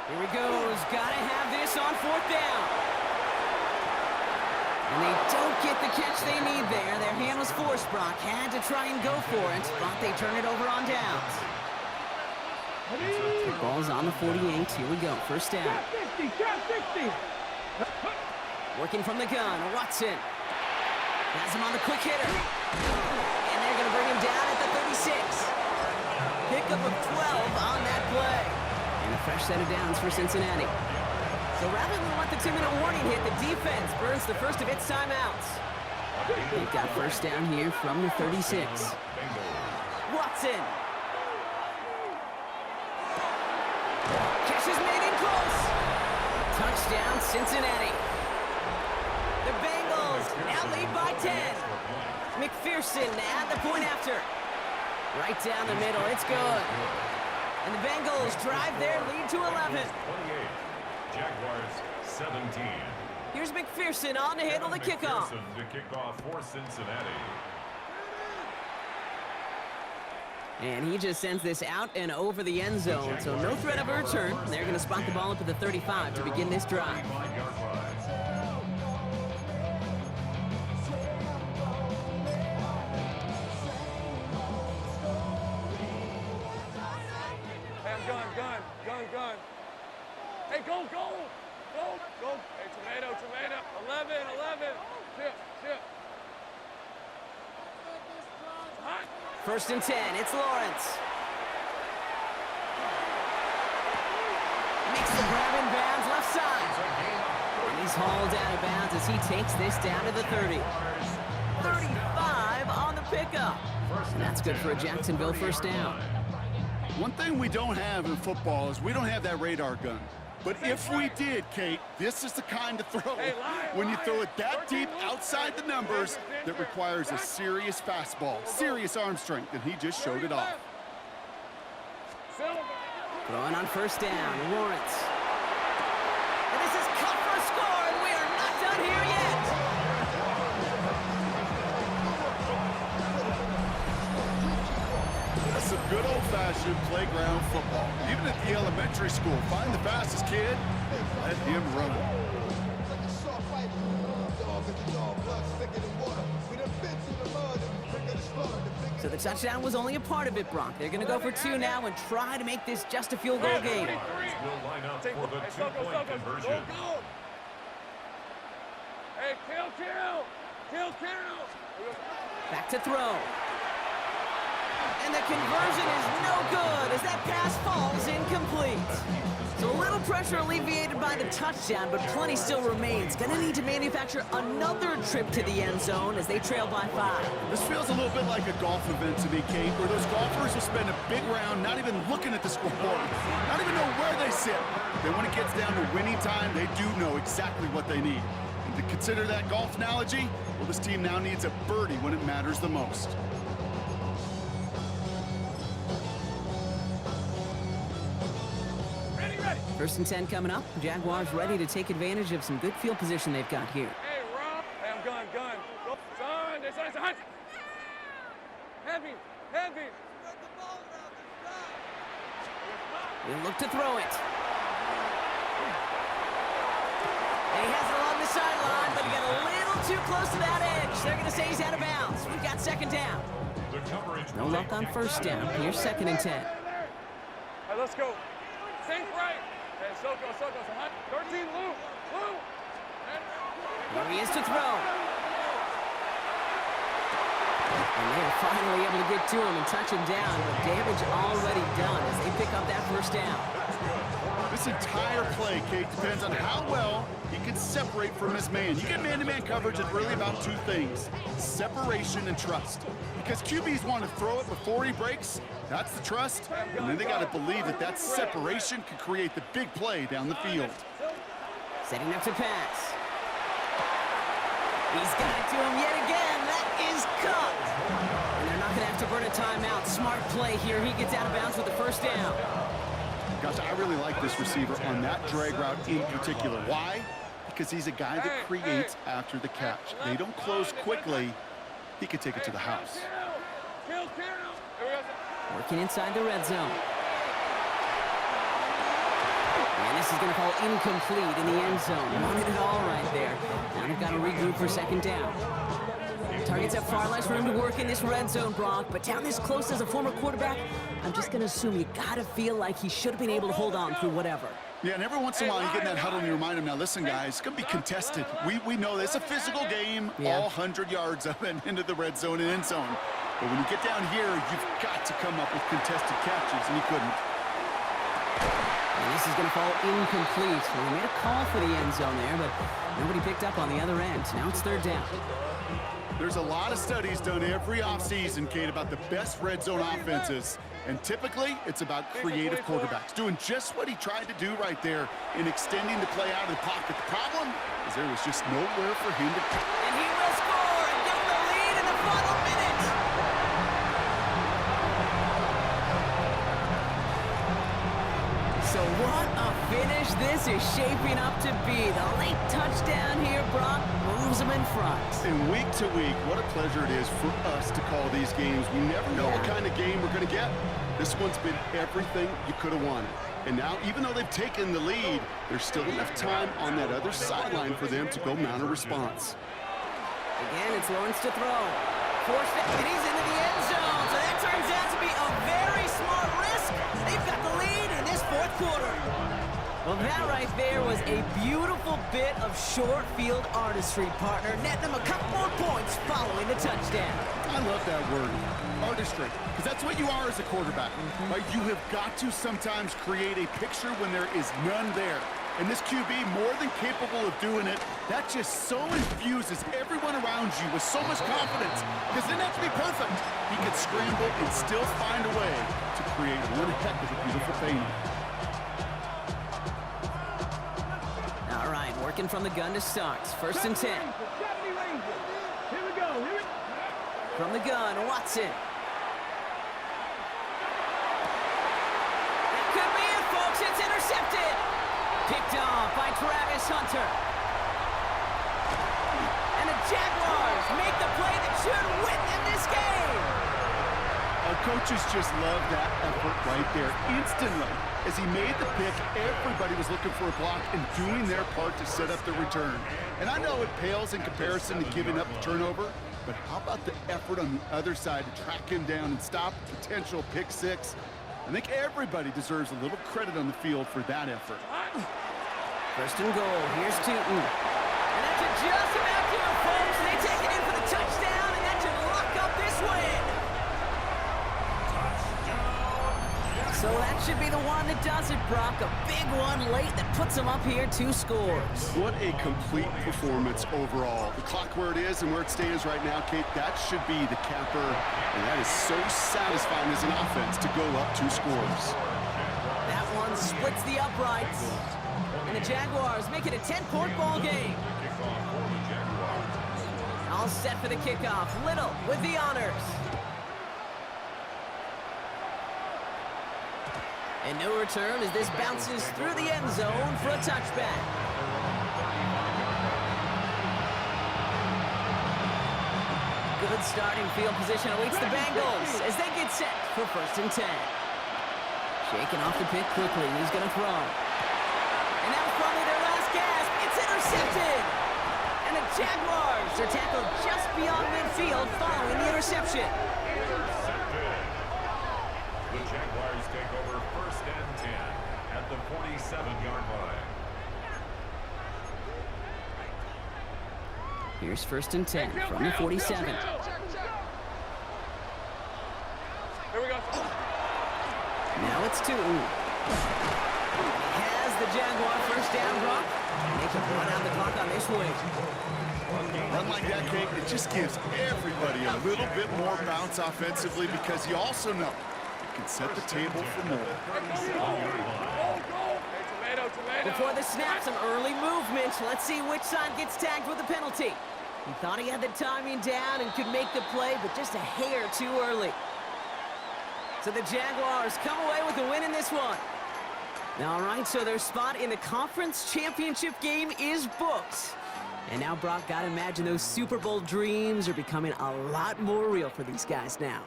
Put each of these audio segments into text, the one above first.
Here he goes. Gotta have this on 4th down. And they don't get the catch they need there. Their hand was forced, Brock. Had to try and go for it, but they turn it over on downs. The ball's on the 48. Here we go. 1st down. Working from the gun. Watson. Has him on the quick hitter. And they're going to bring him down at the 36. Pickup of 12 on that play. And a fresh set of downs for Cincinnati. So rather than let the 2-minute warning hit, the defense burns the first of its timeouts. They've got 1st down here from the 36. Watson. Catch is made in close. Touchdown, Cincinnati. The Bengals now lead by 10. McPherson at the point after. Right down the middle, it's good. And the Bengals drive their lead to 11. Jaguars 17. Here's McPherson on to handle the kickoff. To kick off for Cincinnati. And he just sends this out and over the end zone, so no threat of a return. They're going to spot the ball up at the 35 to begin this drive. Gun. Hey, go. Hey, tomato. 11. Chip. 1st and 10, it's Lawrence. Makes the grab in bounds left side. And he's hauled out of bounds as he takes this down to the 30. 35 on the pickup. And that's good for a Jacksonville 1st down. One thing we don't have in football is we don't have that radar gun. But if we did, Kate, this is the kind of throw, when you throw it that deep outside the numbers, that requires a serious fastball, serious arm strength, and he just showed it off. Throwing on 1st down, Lawrence. And this is cut for a score, and we are not done here yet. That's some good old-fashioned playground football. Even at the elementary school, find the fastest kid, let him run. So the touchdown was only a part of it, Brock. They're going to go for 2 now and try to make this just a field goal game. Will line up for the 2-point conversion. Hey, kill. Back to throw. And the conversion is no good as that pass falls incomplete. So a little pressure alleviated by the touchdown, but plenty still remains. Gonna need to manufacture another trip to the end zone as they trail by 5. This feels a little bit like a golf event to me, Kate, where those golfers will spend a big round not even looking at the scoreboard, not even know where they sit. Then when it gets down to winning time, they do know exactly what they need. And to consider that golf analogy, well, this team now needs a birdie when it matters the most. First and 10 coming up. Jaguars ready to take advantage of some good field position they've got here. Hey, Rob. Hey, I'm gun. Go, son. Heavy. He'll look to throw it. And he has it along the sideline, but he got a little too close to that edge. They're going to say he's out of bounds. We've got 2nd down. No luck on 1st down. Here's 2nd and 10. All right, let's go. Safe right. Hey, Soko. 13, Lou. Here he is to throw. And they are finally able to get to him and touch him down, but damage already done as they pick up that 1st down. This entire play, Kate, depends on how well he can separate from his man. You get man-to-man coverage, it's really about 2 things, separation and trust. Because QBs want to throw it before he breaks, that's the trust, and then they got to believe that that separation can create the big play down the field. Setting up to pass. He's got it to him yet again. That is cut. And they're not going to have to burn a timeout. Smart play here. He gets out of bounds with the 1st down. Gosh, I really like this receiver on that drag route in particular. Why? Because he's a guy that creates after the catch. They don't close quickly. He could take it to the house. Working inside the red zone. And this is going to fall incomplete in the end zone. Wanted it all right there. Now they've got to regroup for second down. Targets have far less room to work in this red zone, Brock, but down this close as a former quarterback, I'm just going to assume you got to feel like he should have been able to hold on through whatever. Yeah, and every once in a while you get in that huddle and you remind him, now listen, guys, it's going to be contested. We know this. It's a physical game, all 100 yards up and into the red zone and end zone. But when you get down here, you've got to come up with contested catches, and he couldn't. And this is going to fall incomplete. Well, they made a call for the end zone there, but nobody picked up on the other end. Now it's third down. There's a lot of studies done every offseason, Kate, about the best red zone offenses. And typically, it's about creative quarterbacks, doing just what he tried to do right there in extending the play out of the pocket. The problem is there was just nowhere for him to... And he will score and give them the lead in the final minute. So what a finish this is shaping up to be. The late touchdown here, Brock, moves them in front. And week to week, what a pleasure it is for us to call these games. We never know what kind of game we're going to get. This one's been everything you could have wanted. And now, even though they've taken the lead, there's still enough time on that other sideline for them to go mount a response. Again, it's Lawrence to throw. Forced it, and he's into the end zone. So that turns out to be a very smart risk. They've got the lead in this fourth quarter. Well, that right there was a beautiful bit of short field artistry, partner, netting them a couple more points following the touchdown. I love that word, artistry, because that's what you are as a quarterback. Right? You have got to sometimes create a picture when there is none there. And this QB, more than capable of doing it, that just so infuses everyone around you with so much confidence, because it doesn't have to be perfect. He could scramble and still find a way to create one heck of a beautiful painting. All right, working from the gun to start. First and 10. Here we go. From the gun, Watson. That could be it, folks. It's intercepted. Picked off by Travis Hunter. And the Jaguars make the play that should win them this game. Our coaches just love that effort right there. Instantly, as he made the pick, everybody was looking for a block and doing their part to set up the return. And I know it pales in comparison to giving up the turnover, but how about the effort on the other side to track him down and stop a potential pick six? I think everybody deserves a little credit on the field for that effort. First and goal. Here's Tootin. And that should just about do it, folks. They take it in for the touchdown, and that should lock up this win. So that should be the one that does it, Brock. A big one late that puts them up here 2 scores. What a complete performance overall. The clock where it is and where it stands right now, Kate, that should be the capper. And that is so satisfying as an offense to go up 2 scores. That one splits the uprights. And the Jaguars make it a 10-point ball game. All set for the kickoff. Little with the honors. And no return as this bounces through the end zone for a touchback. Good starting field position awaits the Bengals as they get set for first and 10. Shaking off the pick quickly. He's going to throw. And that was probably their last gasp. It's intercepted. And the Jaguars are tackled just beyond midfield following the interception. The Jaguars take over first and 10 at the 47-yard line. Here's first and 10 from the 47. Here we go. Now it's Tootin. Has the Jaguar first down, Brock. They can run out the clock on this way. Run like that, Kate, it just gives everybody a little bit more bounce offensively, because you also know can set the table for more. Before the snap, some early movement. Let's see which side gets tagged with the penalty. He thought he had the timing down and could make the play, but just a hair too early. So the Jaguars come away with a win in this one. All right, so their spot in the conference championship game is booked. And now, Brock, gotta imagine those Super Bowl dreams are becoming a lot more real for these guys now.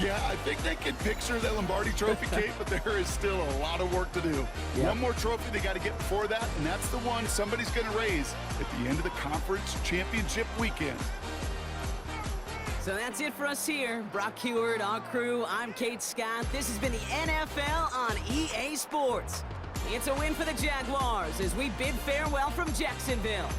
Yeah, I think they can picture that Lombardi Trophy, Kate, but there is still a lot of work to do. Yep. One more trophy they got to get before that, and that's the one somebody's going to raise at the end of the conference championship weekend. So that's it for us here. Brock Heward, our crew, I'm Kate Scott. This has been the NFL on EA Sports. It's a win for the Jaguars as we bid farewell from Jacksonville.